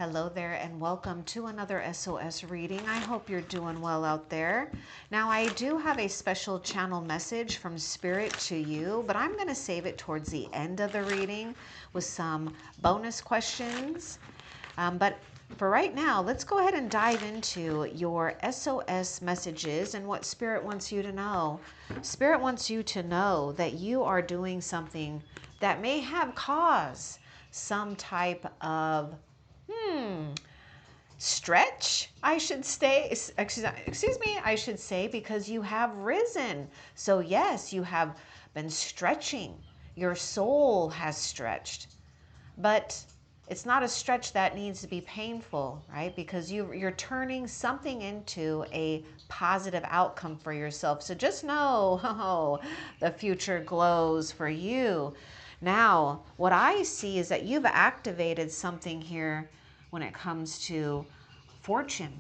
Hello there and welcome to another SOS reading. I hope you're doing well out there. Now I do have a special channel message from Spirit to you, but I'm going to save it towards the end of the reading with some bonus questions. But for right now, let's go ahead and dive into your SOS messages and what Spirit wants you to know. Spirit wants you to know that you are doing something that may have caused some type of stretch, I should say, I should say, because you have risen. So yes, you have been stretching. Your soul has stretched, but it's not a stretch that needs to be painful, right? Because you're turning something into a positive outcome for yourself. So just know, oh, the future glows for you. Now, what I see is that you've activated something here when it comes to fortune.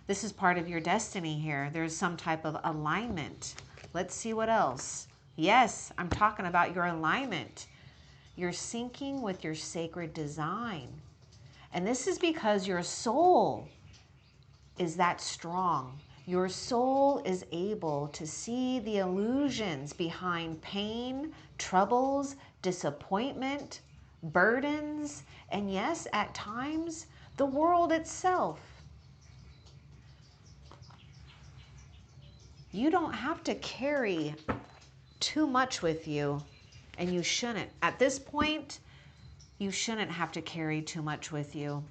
This is part of your destiny here. There's some type of alignment. Let's see what else. Yes, I'm talking about your alignment. You're syncing with your sacred design. And this is because your soul is that strong. Your soul is able to see the illusions behind pain, troubles, disappointment, burdens, and yes, at times, the world itself. You don't have to carry too much with you, and you shouldn't. At this point, you shouldn't have to carry too much with you.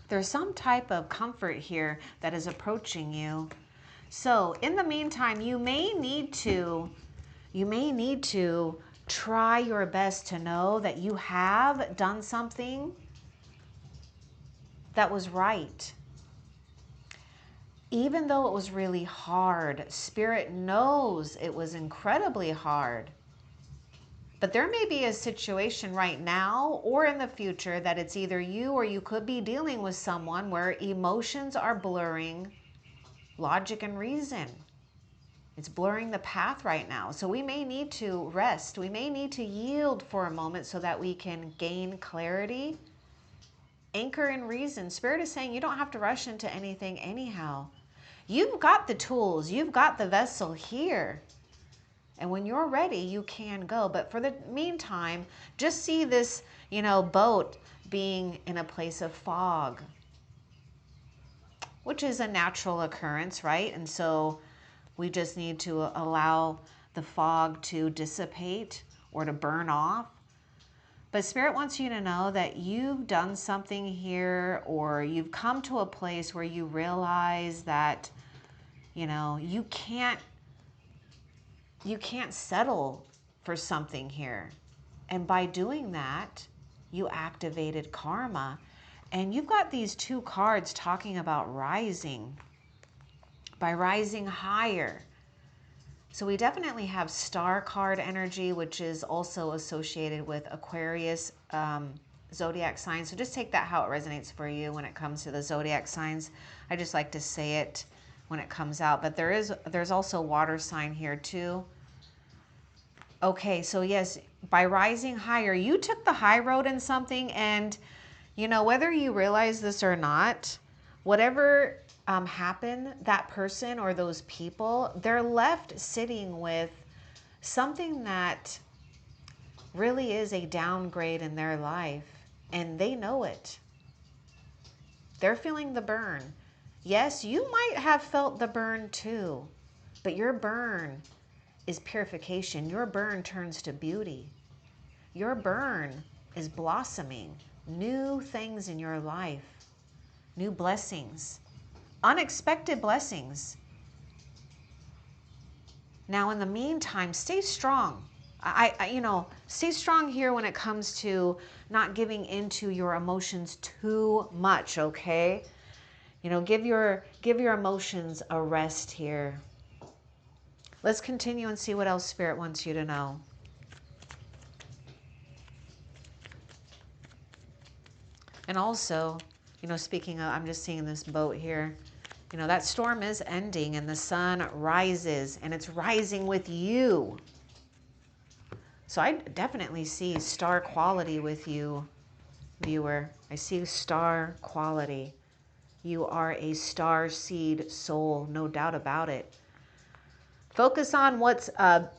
There's some type of comfort here that is approaching you. So in the meantime, you may need to try your best to know that you have done something that was right. Even though it was really hard, Spirit knows it was incredibly hard. But there may be a situation right now or in the future that it's either you or you could be dealing with someone where emotions are blurring logic and reason. It's blurring the path right now. So we may need to rest. We may need to yield for a moment so that we can gain clarity. Anchor in reason. Spirit is saying you don't have to rush into anything anyhow. You've got the tools. You've got the vessel here. And when you're ready, you can go. But for the meantime, just see this, boat being in a place of fog, which is a natural occurrence, right? And so we just need to allow the fog to dissipate or to burn off. But Spirit wants you to know that you've done something here, or you've come to a place where you realize that, you can't settle for something here. And by doing that, you activated karma. And you've got these two cards talking about rising, by rising higher. So we definitely have star card energy, which is also associated with Aquarius zodiac signs. So just take that how it resonates for you when it comes to the zodiac signs. I just like to say it when it comes out. But there's also water sign here too. Okay, so yes, by rising higher, you took the high road in something, and whether you realize this or not, whatever happened, that person or those people, they're left sitting with something that really is a downgrade in their life, and they know it. They're feeling the burn. Yes, you might have felt the burn too, but your burn is purification. Your burn turns to beauty. Your burn is blossoming new things in your life, new blessings, unexpected blessings. Now, in the meantime, stay strong. Stay strong here when it comes to not giving into your emotions too much, okay? Give your emotions a rest here. Let's continue and see what else Spirit wants you to know. And also, speaking of, I'm just seeing this boat here. That storm is ending and the sun rises, and it's rising with you. So I definitely see star quality with you viewer. I see star quality. You are a star seed soul, no doubt about it. Focus on what's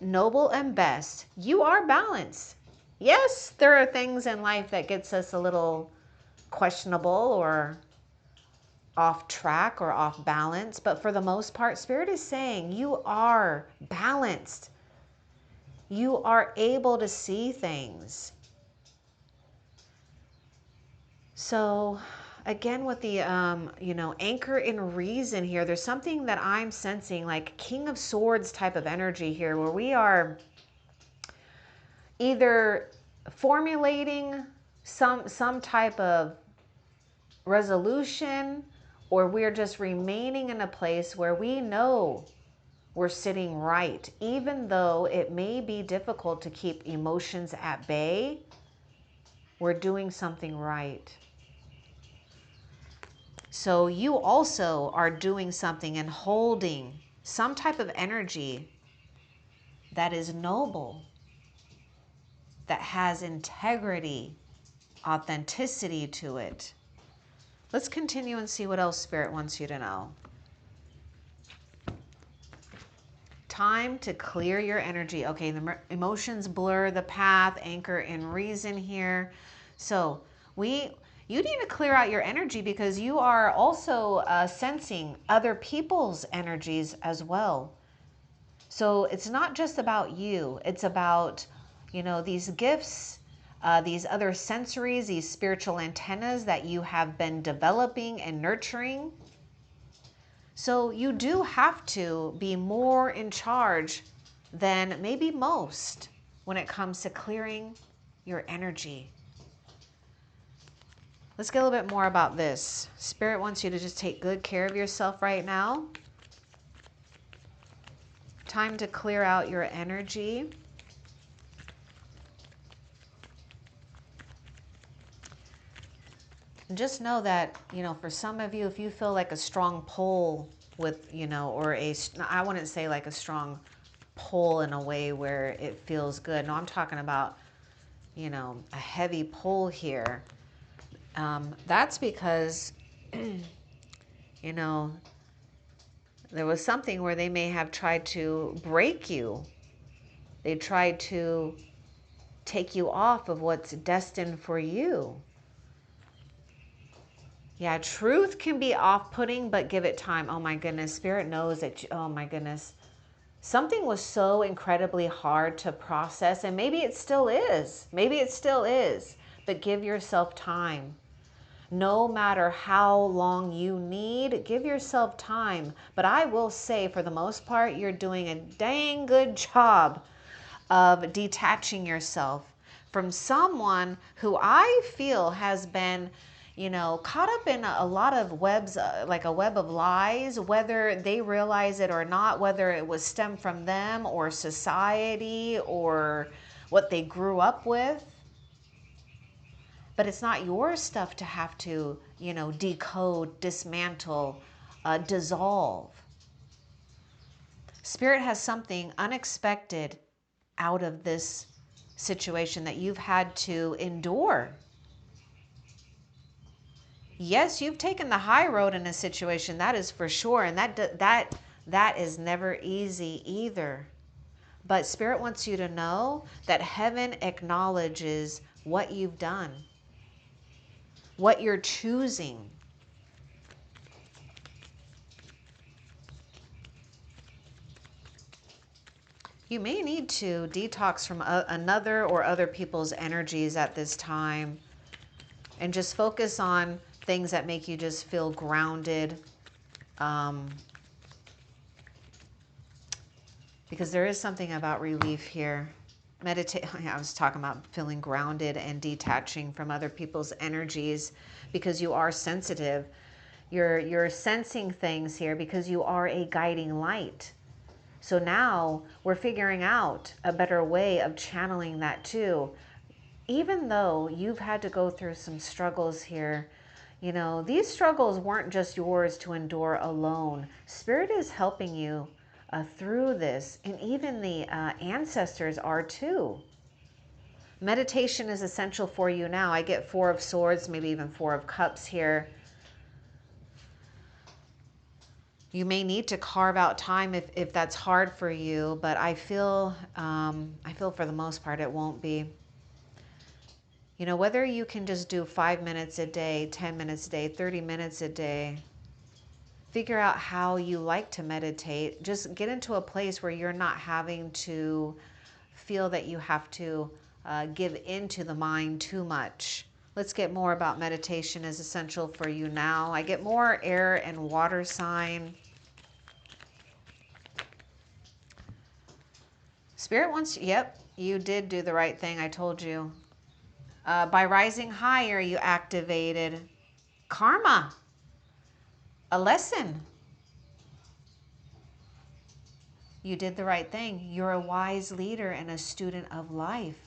noble and best. You are balanced. Yes, there are things in life that gets us a little questionable or off track or off balance, but for the most part, Spirit is saying you are balanced. You are able to see things. So again, with the, anchor in reason here, there's something that I'm sensing like King of Swords type of energy here, where we are either formulating some type of resolution, or we're just remaining in a place where we know we're sitting right, even though it may be difficult to keep emotions at bay. We're doing something right. So you also are doing something and holding some type of energy that is noble, that has integrity, authenticity to it. Let's continue and see what else Spirit wants you to know. Time to clear your energy. Okay, the emotions blur the path, anchor in reason here. So you need to clear out your energy, because you are also sensing other people's energies as well. So it's not just about you. It's about, these gifts, these other sensories, these spiritual antennas that you have been developing and nurturing. So you do have to be more in charge than maybe most when it comes to clearing your energy. Let's get a little bit more about this. Spirit wants you to just take good care of yourself right now. Time to clear out your energy. And just know that, for some of you, if you feel like a strong pull with, I wouldn't say like a strong pull in a way where it feels good. No, I'm talking about, a heavy pull here. That's because, there was something where they may have tried to break you. They tried to take you off of what's destined for you. Yeah, truth can be off-putting, but give it time. Oh my goodness, Spirit knows that, oh my goodness. Something was so incredibly hard to process, and maybe it still is. Maybe it still is, but give yourself time. No matter how long you need, give yourself time. But I will say, for the most part, you're doing a dang good job of detaching yourself from someone who I feel has been, caught up in a lot of webs, like a web of lies, whether they realize it or not, whether it was stemmed from them or society or what they grew up with. But it's not your stuff to have to, decode, dismantle, dissolve. Spirit has something unexpected out of this situation that you've had to endure. Yes, you've taken the high road in a situation, that is for sure, and that is never easy either. But Spirit wants you to know that heaven acknowledges what you've done, what you're choosing. You may need to detox from another or other people's energies at this time, and just focus on things that make you just feel grounded. Because there is something about relief here. Meditate. I was talking about feeling grounded and detaching from other people's energies, because you are sensitive. You're sensing things here because you are a guiding light. So now we're figuring out a better way of channeling that too. Even though you've had to go through some struggles here, these struggles weren't just yours to endure alone. Spirit is helping you through this, and even the ancestors are too. Meditation is essential for you now. I get Four of Swords, maybe even Four of Cups here. You may need to carve out time if that's hard for you, but I feel for the most part it won't be. You know, whether you can just do 5 minutes a day, 10 minutes a day, 30 minutes a day, figure out how you like to meditate. Just get into a place where you're not having to feel that you have to give into the mind too much. Let's get more about meditation is essential for you now. I get more air and water sign. Spirit wants, yep, you did do the right thing. I told you. By rising higher, you activated karma, a lesson. You did the right thing. You're a wise leader and a student of life.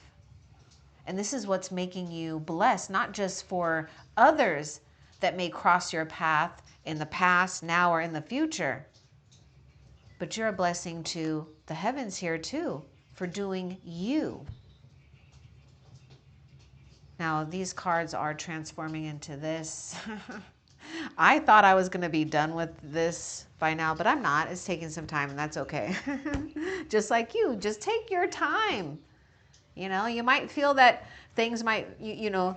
And this is what's making you blessed, not just for others that may cross your path in the past, now, or in the future, but you're a blessing to the heavens here too for doing you. Now, these cards are transforming into this. I thought I was going to be done with this by now, but I'm not. It's taking some time, and that's okay. Just like you, just take your time. You know, you might feel that things might,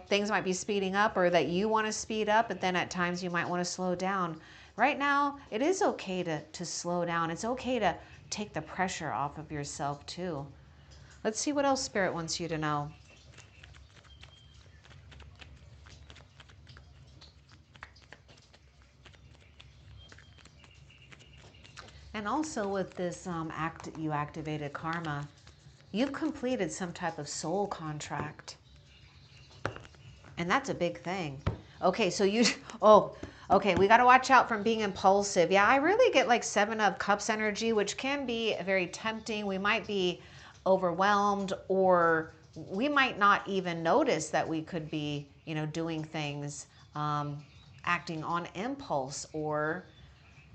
things might be speeding up, or that you want to speed up, but then at times you might want to slow down. Right now, it is okay to slow down. It's okay to take the pressure off of yourself too. Let's see what else Spirit wants you to know. And also with this you activated karma, you've completed some type of soul contract. And that's a big thing. Okay, so okay, we got to watch out from being impulsive. Yeah, I really get like Seven of Cups energy, which can be very tempting. We might be overwhelmed, or we might not even notice that we could be, doing things, acting on impulse, or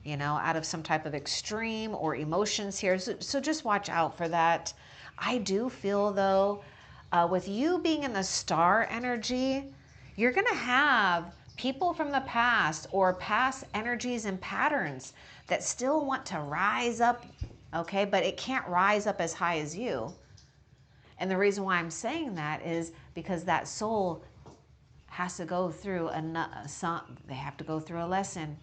out of some type of extreme or emotions here. So just watch out for that. I do feel though, with you being in the star energy, you're going to have people from the past or past energies and patterns that still want to rise up, okay? But it can't rise up as high as you. And the reason why I'm saying that is because that soul has to go through they have to go through a lesson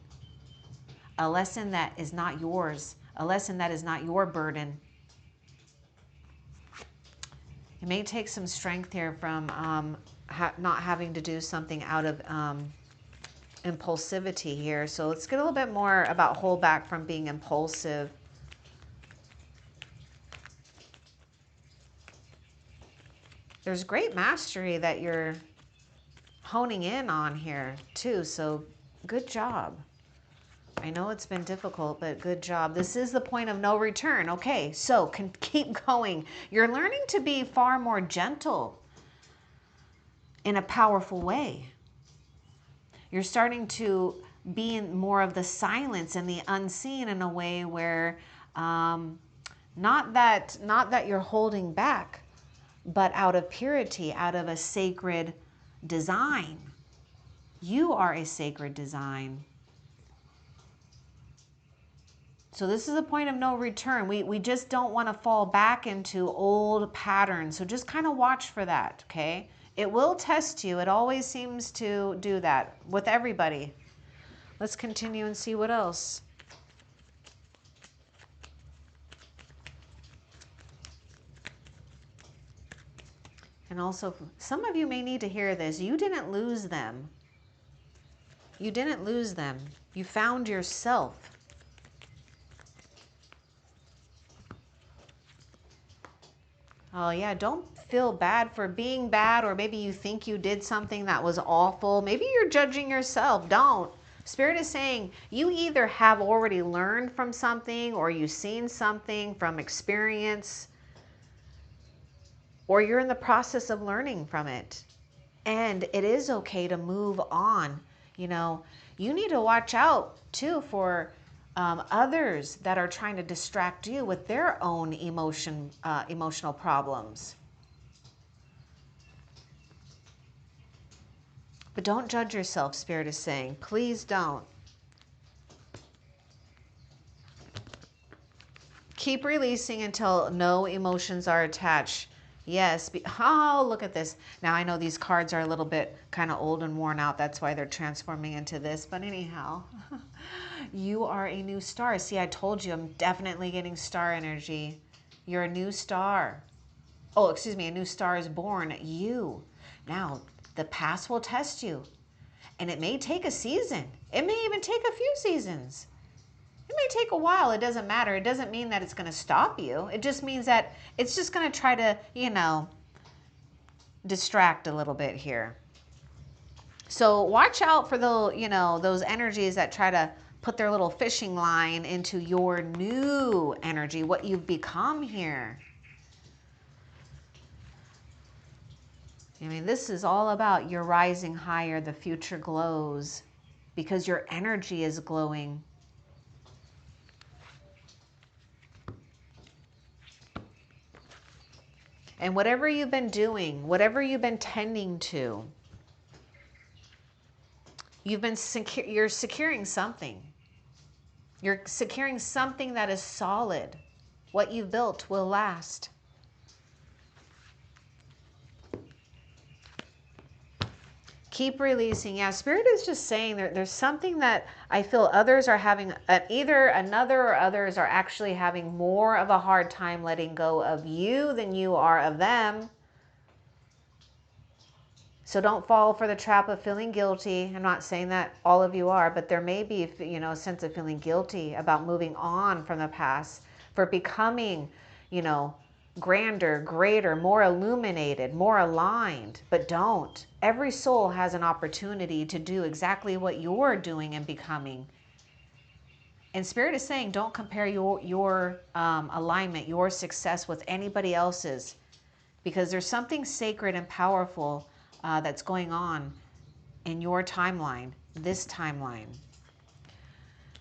that is not yours, a lesson that is not your burden. It may take some strength here from not having to do something out of impulsivity here. So let's get a little bit more about hold back from being impulsive. There's great mastery that you're honing in on here too. So good job. I know it's been difficult, but good job. This is the point of no return. Okay, so keep going. You're learning to be far more gentle in a powerful way. You're starting to be in more of the silence and the unseen in a way where not that you're holding back, but out of purity, out of a sacred design. You are a sacred design. So this is a point of no return. We just don't want to fall back into old patterns. So just kind of watch for that, okay? It will test you. It always seems to do that with everybody. Let's continue and see what else. And also, some of you may need to hear this. You didn't lose them. You didn't lose them. You found yourself. Oh yeah, don't feel bad for being bad, or maybe you think you did something that was awful. Maybe you're judging yourself. Don't. Spirit is saying you either have already learned from something, or you've seen something from experience, or you're in the process of learning from it. And it is okay to move on. You need to watch out too for others that are trying to distract you with their own emotional problems. But don't judge yourself, Spirit is saying. Please don't. Keep releasing until no emotions are attached. Yes. Oh, look at this. Now I know these cards are a little bit kind of old and worn out. That's why they're transforming into this. But anyhow, you are a new star. See, I told you I'm definitely getting star energy. You're a new star. Oh, excuse me. A new star is born. You. Now, the past will test you. And it may take a season. It may even take a few seasons. It may take a while. It doesn't matter. It doesn't mean that it's going to stop you. It just means that it's just going to try to, distract a little bit here. So watch out for those energies that try to put their little fishing line into your new energy, what you've become here. I mean, this is all about you're rising higher, the future glows because your energy is glowing. And whatever you've been doing, whatever you've been tending to, you're securing something. You're securing something that is solid. What you've built will last. Keep releasing. Yeah, Spirit is just saying there's something that I feel others are having, either another or others are actually having more of a hard time letting go of you than you are of them. So don't fall for the trap of feeling guilty. I'm not saying that all of you are, but there may be, a sense of feeling guilty about moving on from the past, for becoming, grander, greater, more illuminated, more aligned. But don't. Every soul has an opportunity to do exactly what you're doing and becoming. And Spirit is saying, don't compare your alignment, your success with anybody else's, because there's something sacred and powerful that's going on in your timeline, this timeline.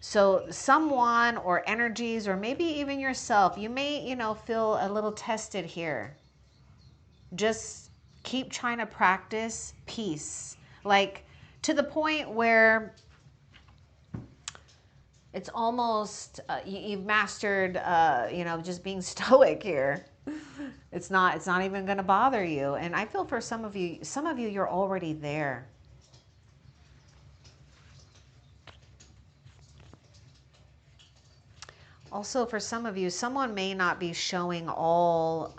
So someone or energies, or maybe even yourself, you may, feel a little tested here. Just keep trying to practice peace, like to the point where it's almost, you've mastered, just being stoic here. It's not even going to bother you. And I feel for some of you, you're already there. Also, for some of you, someone may not be showing all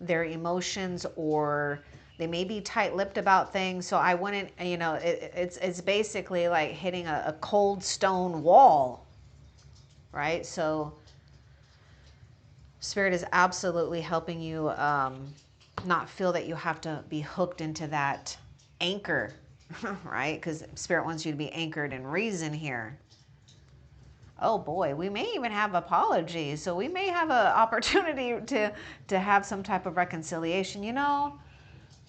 their emotions, or they may be tight-lipped about things. So I wouldn't, it's basically like hitting a cold stone wall, right? So Spirit is absolutely helping you not feel that you have to be hooked into that anchor, right? Because Spirit wants you to be anchored in reason here. Oh boy, we may even have apologies. So we may have an opportunity to have some type of reconciliation.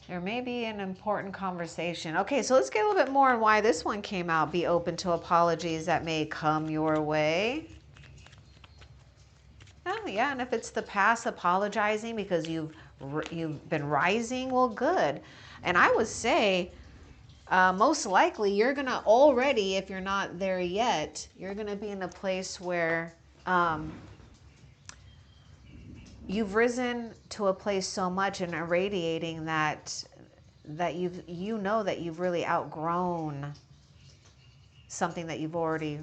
There may be an important conversation. Okay, so let's get a little bit more on why this one came out. Be open to apologies that may come your way. Oh yeah, and if it's the past apologizing because you've been rising, well, good. And I would say, most likely you're going to already, if you're not there yet, you're going to be in a place where you've risen to a place so much and irradiating that you've really outgrown something that you've already,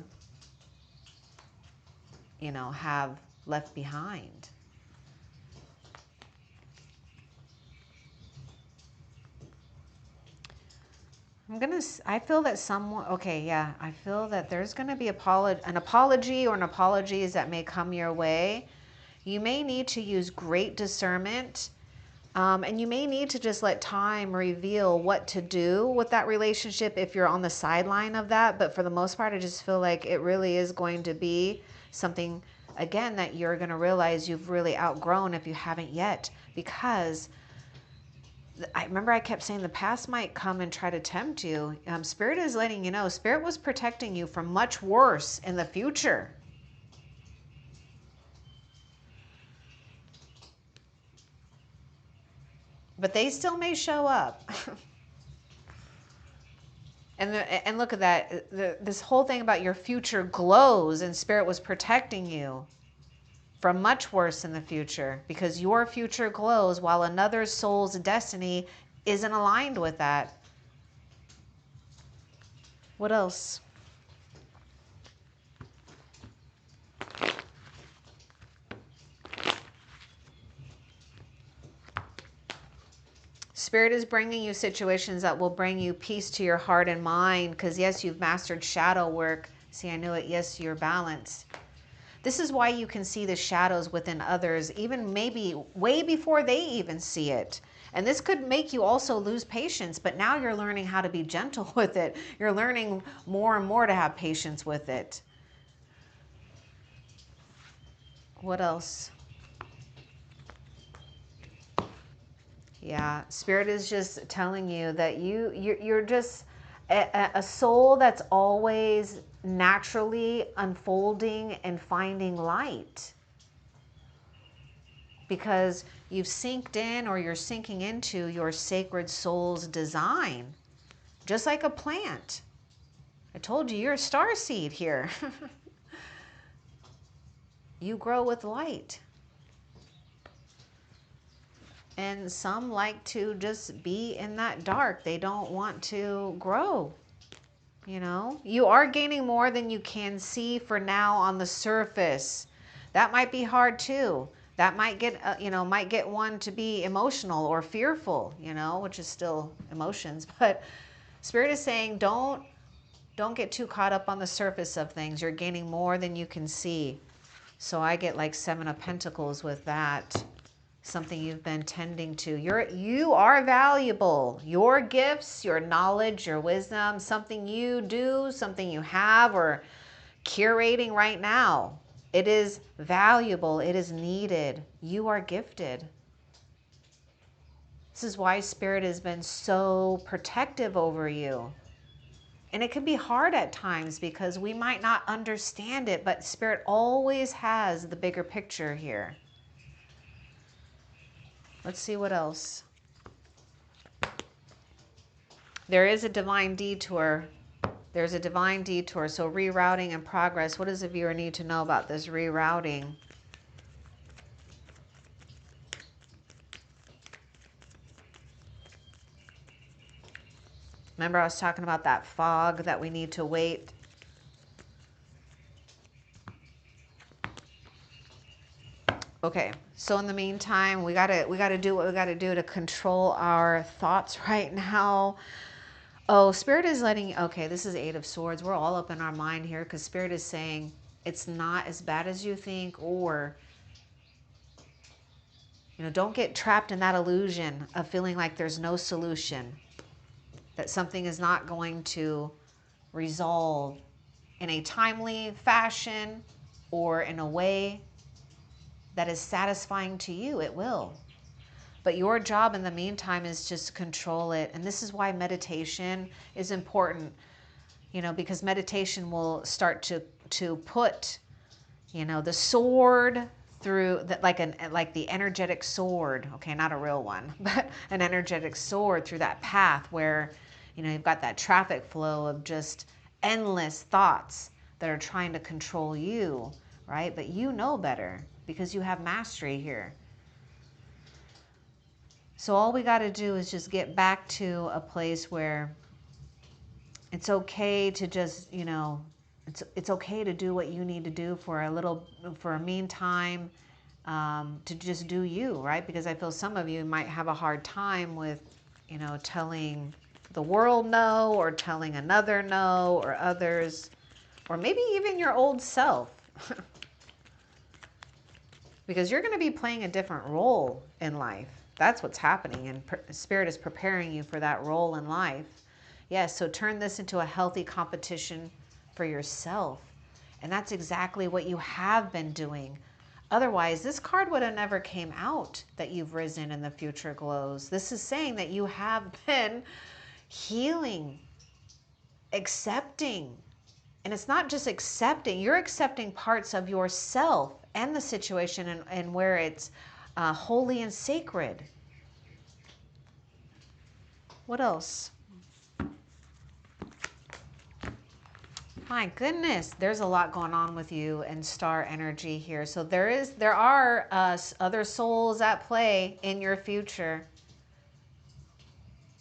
have left behind. I feel that someone, okay, yeah, I feel that there's going to be an apology or an apologies that may come your way. You may need to use great discernment, and you may need to just let time reveal what to do with that relationship if you're on the sideline of that. But for the most part, I just feel like it really is going to be something, again, that you're going to realize you've really outgrown if you haven't yet, because I remember I kept saying the past might come and try to tempt you. Spirit is letting you know. Spirit was protecting you from much worse in the future. But they still may show up. And look at that. This whole thing about your future glows, and Spirit was protecting you from much worse in the future, because your future glows while another soul's destiny isn't aligned with that. What else? Spirit is bringing you situations that will bring you peace to your heart and mind, because yes, you've mastered shadow work. See, I knew it. Yes, you're balanced. This is why you can see the shadows within others, even maybe way before they even see it. And this could make you also lose patience, but now you're learning how to be gentle with it. You're learning more and more to have patience with it. What else? Yeah, Spirit is just telling you that you're just a soul that's always naturally unfolding and finding light, because you've synced in, or you're sinking into your sacred soul's design, just like a plant. I told you, you're a starseed here. You grow with light. And some like to just be in that dark. They don't want to grow. You know, you are gaining more than you can see for now on the surface. That might be hard too. That might get, might get one to be emotional or fearful, which is still emotions. But Spirit is saying, don't get too caught up on the surface of things. You're gaining more than you can see. So I get like 7 of Pentacles with that. Something you've been tending to. You are valuable. Your gifts, your knowledge, your wisdom, something you do, something you have or curating right now. It is valuable. It is needed. You are gifted. This is why Spirit has been so protective over you. And it can be hard at times because we might not understand it, but Spirit always has the bigger picture here. Let's see what else. There is a divine detour. There's a divine detour. So rerouting and progress. What does the viewer need to know about this rerouting? Remember I was talking about that fog that we need to wait. Okay, so in the meantime, we gotta do what we gotta do to control our thoughts right now. Oh, Spirit is letting, okay, this is 8 of Swords. We're all up in our mind here because Spirit is saying it's not as bad as you think, or, don't get trapped in that illusion of feeling like there's no solution, that something is not going to resolve in a timely fashion or in a way that is satisfying to you. It will. But your job in the meantime is just to control it. And this is why meditation is important, because meditation will start to put, the sword through that, like the energetic sword. Okay, not a real one, but an energetic sword through that path where, you've got that traffic flow of just endless thoughts that are trying to control you, right? But you know better because you have mastery here. So all we got to do is just get back to a place where it's okay to just, it's okay to do what you need to do for a meantime, to just do you, right? Because I feel some of you might have a hard time with, telling the world no, or telling another no, or others, or maybe even your old self. Because you're going to be playing a different role in life. That's what's happening, and Spirit is preparing you for that role in life. Yes, so turn this into a healthy competition for yourself. And that's exactly what you have been doing. Otherwise, this card would have never came out, that you've risen and the future glows. This is saying that you have been healing, accepting. And it's not just accepting, you're accepting parts of yourself and the situation, and where it's holy and sacred. What else? My goodness, there's a lot going on with you and star energy here. So there are other souls at play in your future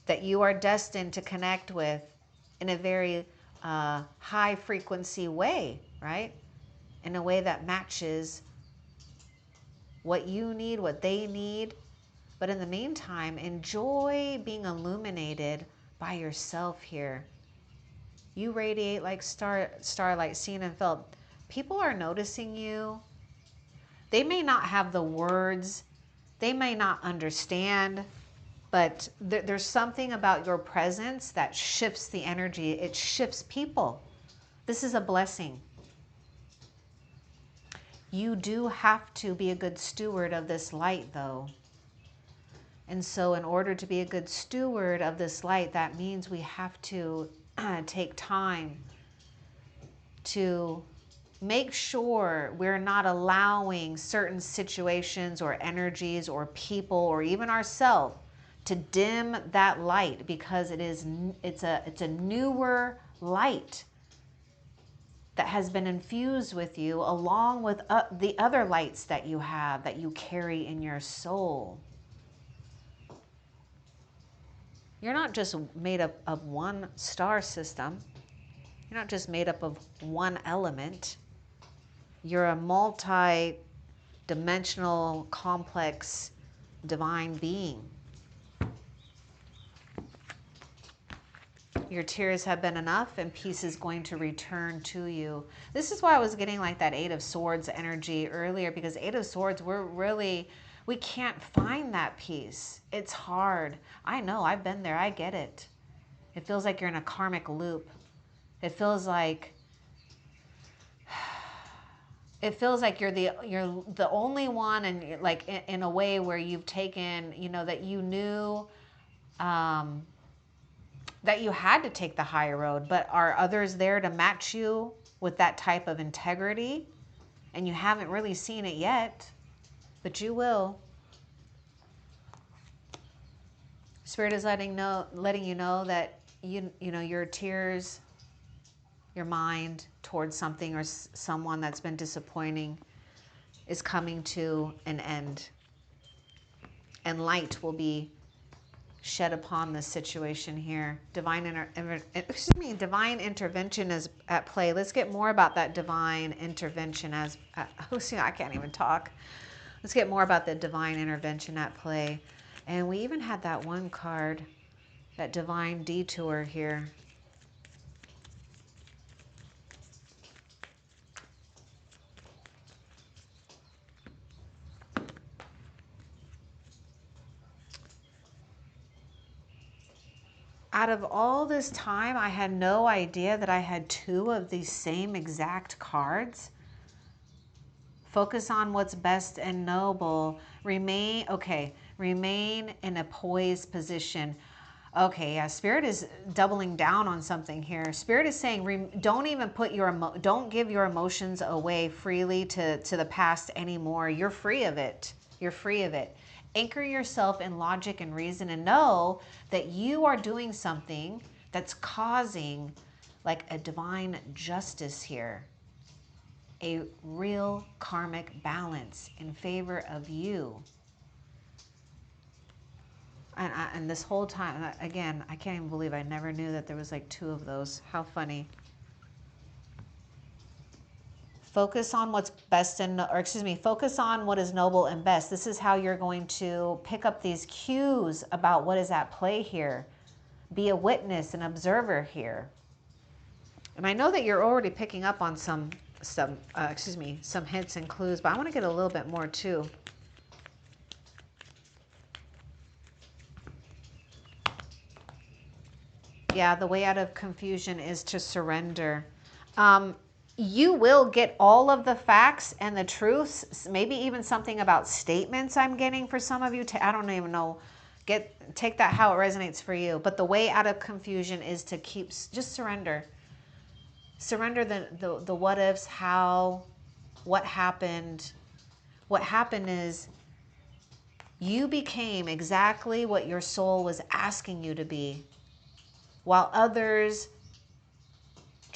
that you are destined to connect with in a very high frequency way, right? In a way that matches what you need, what they need. But in the meantime, enjoy being illuminated by yourself here. You radiate like starlight seen and felt. People are noticing you. They may not have the words, they may not understand, but there's something about your presence that shifts the energy. It shifts people. This is a blessing. You do have to be a good steward of this light, though. And so in order to be a good steward of this light, that means we have to take time to make sure we're not allowing certain situations or energies or people or even ourselves to dim that light, because it's a newer light that has been infused with you, along with the other lights that you have, that you carry in your soul. You're not just made up of one star system. You're not just made up of one element. You're a multi-dimensional, complex, divine being. Your tears have been enough, and peace is going to return to you. This is why I was getting like that Eight of Swords energy earlier, because Eight of Swords, we can't find that peace. It's hard. I know, I've been there. I get it. It feels like you're in a karmic loop. It feels like you're the only one, and like in a way where you've taken, that you knew that you had to take the high road, but are others there to match you with that type of integrity? And you haven't really seen it yet, but you will. Spirit is letting you know that your tears, your mind towards something or someone that's been disappointing is coming to an end, and light will be shed upon this situation here. Divine intervention is at play. Let's get more about that divine intervention I can't even talk. Let's get more about the divine intervention at play. And we even had that one card, that divine detour here. Out of all this time, I had no idea that I had two of these same exact cards. Focus on what's best and noble. Remain in a poised position. Okay, yeah, Spirit is doubling down on something here. Spirit is saying, don't even put don't give your emotions away freely to the past anymore. You're free of it. You're free of it. Anchor yourself in logic and reason, and know that you are doing something that's causing like a divine justice here. A real karmic balance in favor of you. And this whole time, again, I can't even believe I never knew that there was like two of those. How funny. Focus on what's best focus on what is noble and best. This is how you're going to pick up these cues about what is at play here. Be a witness, an observer here. And I know that you're already picking up on some hints and clues, but I want to get a little bit more too. Yeah, the way out of confusion is to surrender. You will get all of the facts and the truths, maybe even something about statements I'm getting for some of you. I don't even know. Take that how it resonates for you. But the way out of confusion is to just surrender. Surrender the what ifs, what happened. What happened is you became exactly what your soul was asking you to be, while others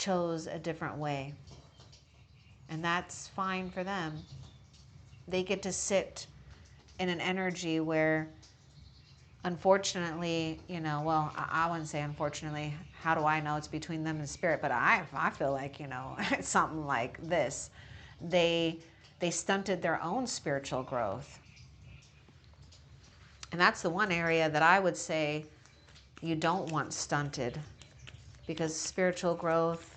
chose a different way. And that's fine for them. They get to sit in an energy where, unfortunately, well, I wouldn't say unfortunately, how do I know? It's between them and spirit, but I feel like, it's something like this. They stunted their own spiritual growth. And that's the one area that I would say you don't want stunted, because spiritual growth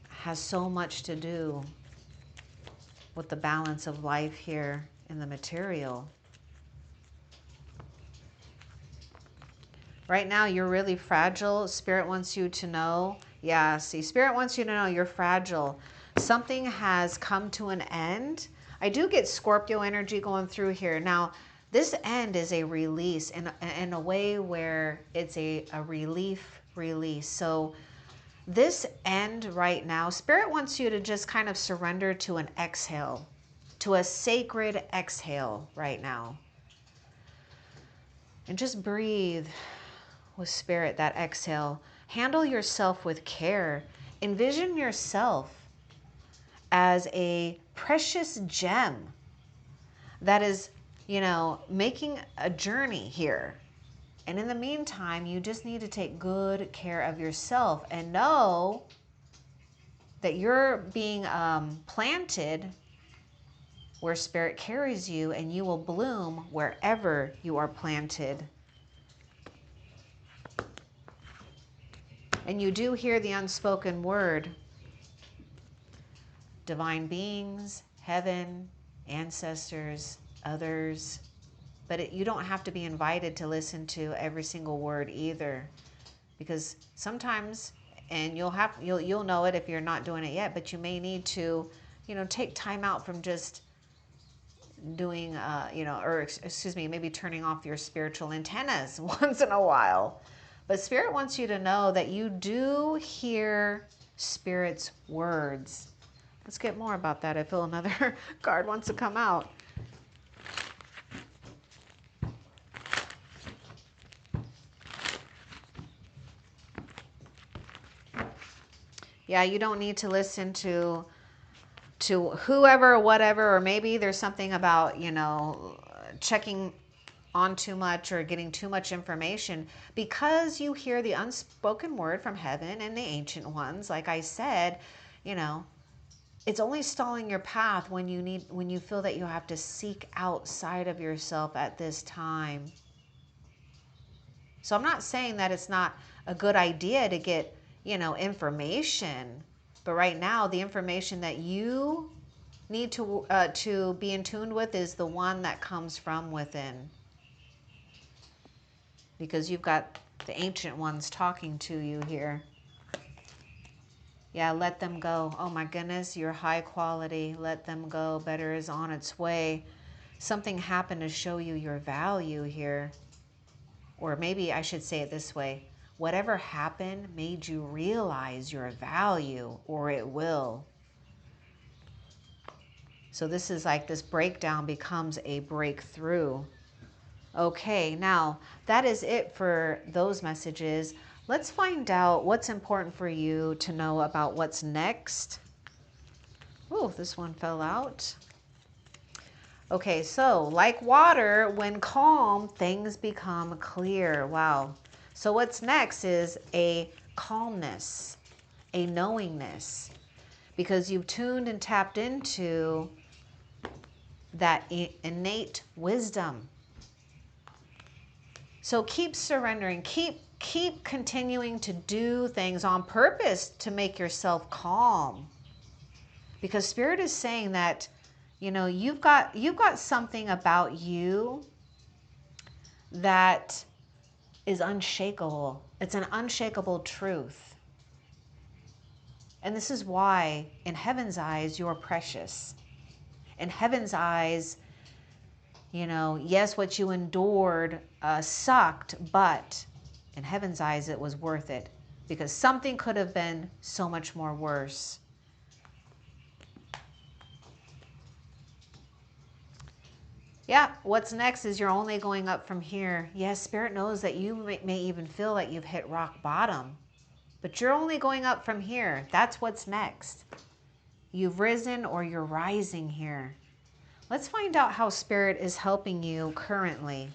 has so much to do with the balance of life here in the material. Right now, you're really fragile. Spirit wants you to know. Yeah, see, Spirit wants you to know you're fragile. Something has come to an end. I do get Scorpio energy going through here. Now, this end is a release in a way where it's a relief release. So this end right now, Spirit wants you to just kind of surrender to an exhale, to a sacred exhale right now. And just breathe with Spirit, that exhale. Handle yourself with care. Envision yourself as a precious gem that is, making a journey here. And in the meantime, you just need to take good care of yourself and know that you're being planted where Spirit carries you, and you will bloom wherever you are planted. And you do hear the unspoken word. Divine beings, heaven, ancestors, others. But you don't have to be invited to listen to every single word either. Because sometimes, and you'll know it if you're not doing it yet, but you may need to, take time out from just doing, maybe turning off your spiritual antennas once in a while. But Spirit wants you to know that you do hear Spirit's words. Let's get more about that. I feel another card wants to come out. Yeah, you don't need to listen to whoever or whatever, or maybe there's something about, checking on too much or getting too much information, because you hear the unspoken word from heaven and the ancient ones. Like I said, it's only stalling your path when you feel that you have to seek outside of yourself at this time. So I'm not saying that it's not a good idea to get, information, but right now the information that you need to be in tune with is the one that comes from within, because you've got the ancient ones talking to you here. Yeah, let them go. Oh my goodness, you're high quality. Let them go. Better is on its way. Something happened to show you your value here. Or maybe I should say it this way. Whatever happened made you realize your value, or it will. So this is like this breakdown becomes a breakthrough. Okay, now that is it for those messages. Let's find out what's important for you to know about what's next. Oh, this one fell out. Okay, so like water, when calm, things become clear. Wow. So what's next is a calmness, a knowingness, because you've tuned and tapped into that innate wisdom. So keep surrendering, keep continuing to do things on purpose to make yourself calm. Because Spirit is saying that, you've got something about you that is unshakable. It's an unshakable truth. And this is why in heaven's eyes you're precious. In heaven's eyes, yes, what you endured sucked, but in heaven's eyes it was worth it, because something could have been so much more worse. Yeah, what's next is you're only going up from here. Yes, Spirit knows that you may even feel that you've hit rock bottom. But you're only going up from here. That's what's next. You've risen or you're rising here. Let's find out how Spirit is helping you currently.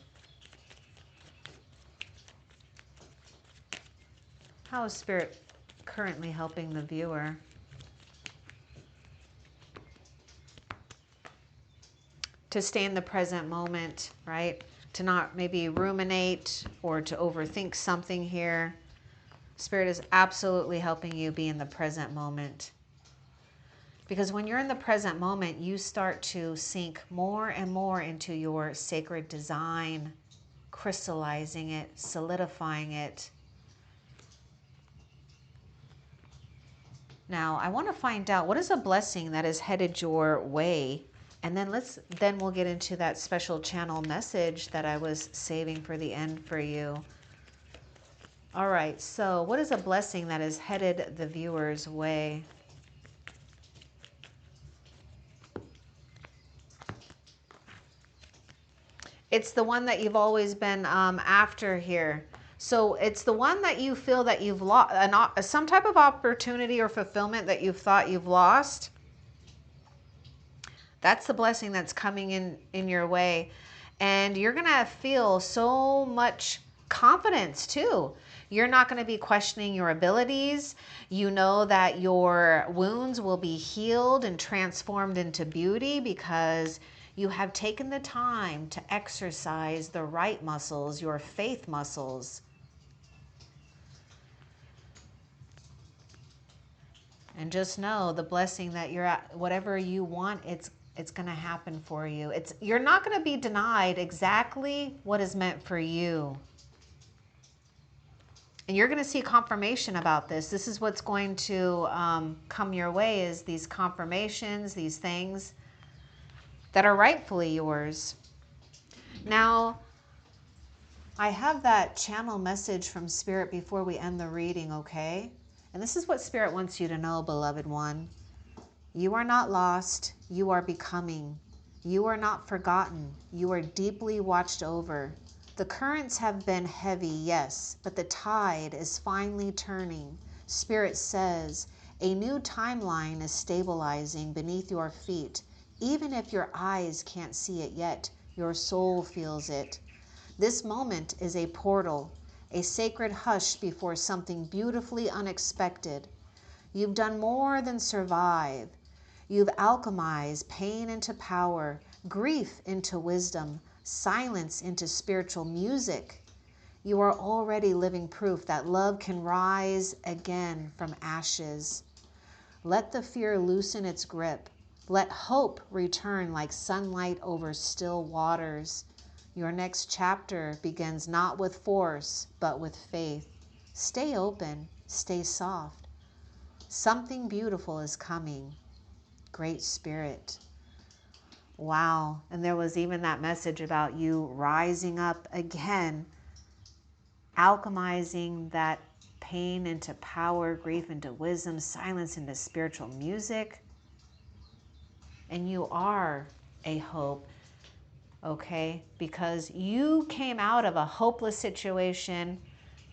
How is Spirit currently helping the viewer? To stay in the present moment, right? To not maybe ruminate or to overthink something here. Spirit is absolutely helping you be in the present moment. Because when you're in the present moment, you start to sink more and more into your sacred design, crystallizing it, solidifying it. Now, I want to find out what is a blessing that is headed your way. And then we'll get into that special channel message that I was saving for the end for you. All right, so what is a blessing that is headed the viewer's way? It's the one that you've always been after here. So it's the one that you feel that you've lost, some type of opportunity or fulfillment that you've thought you've lost. That's the blessing that's coming in your way. And you're going to feel so much confidence too. You're not going to be questioning your abilities. You know that your wounds will be healed and transformed into beauty because you have taken the time to exercise the right muscles, your faith muscles. And just know the blessing that you're at, whatever you want, it's going to happen for you. You're not going to be denied exactly what is meant for you. And you're going to see confirmation about this. This is what's going to come your way, is these confirmations, these things that are rightfully yours. Now, I have that channel message from Spirit before we end the reading, okay? And this is what Spirit wants you to know, beloved one. You are not lost. You are becoming. You are not forgotten. You are deeply watched over. The currents have been heavy, yes, but the tide is finally turning. Spirit says, a new timeline is stabilizing beneath your feet. Even if your eyes can't see it yet, your soul feels it. This moment is a portal, a sacred hush before something beautifully unexpected. You've done more than survive. You've alchemized pain into power, grief into wisdom, silence into spiritual music. You are already living proof that love can rise again from ashes. Let the fear loosen its grip. Let hope return like sunlight over still waters. Your next chapter begins not with force, but with faith. Stay open, stay soft. Something beautiful is coming. Great Spirit. Wow. And there was even that message about you rising up again, alchemizing that pain into power, grief into wisdom, silence into spiritual music. And you are a hope, okay? Because you came out of a hopeless situation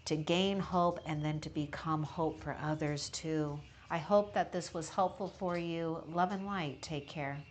to gain hope and then to become hope for others too. I hope that this was helpful for you. Love and light. Take care.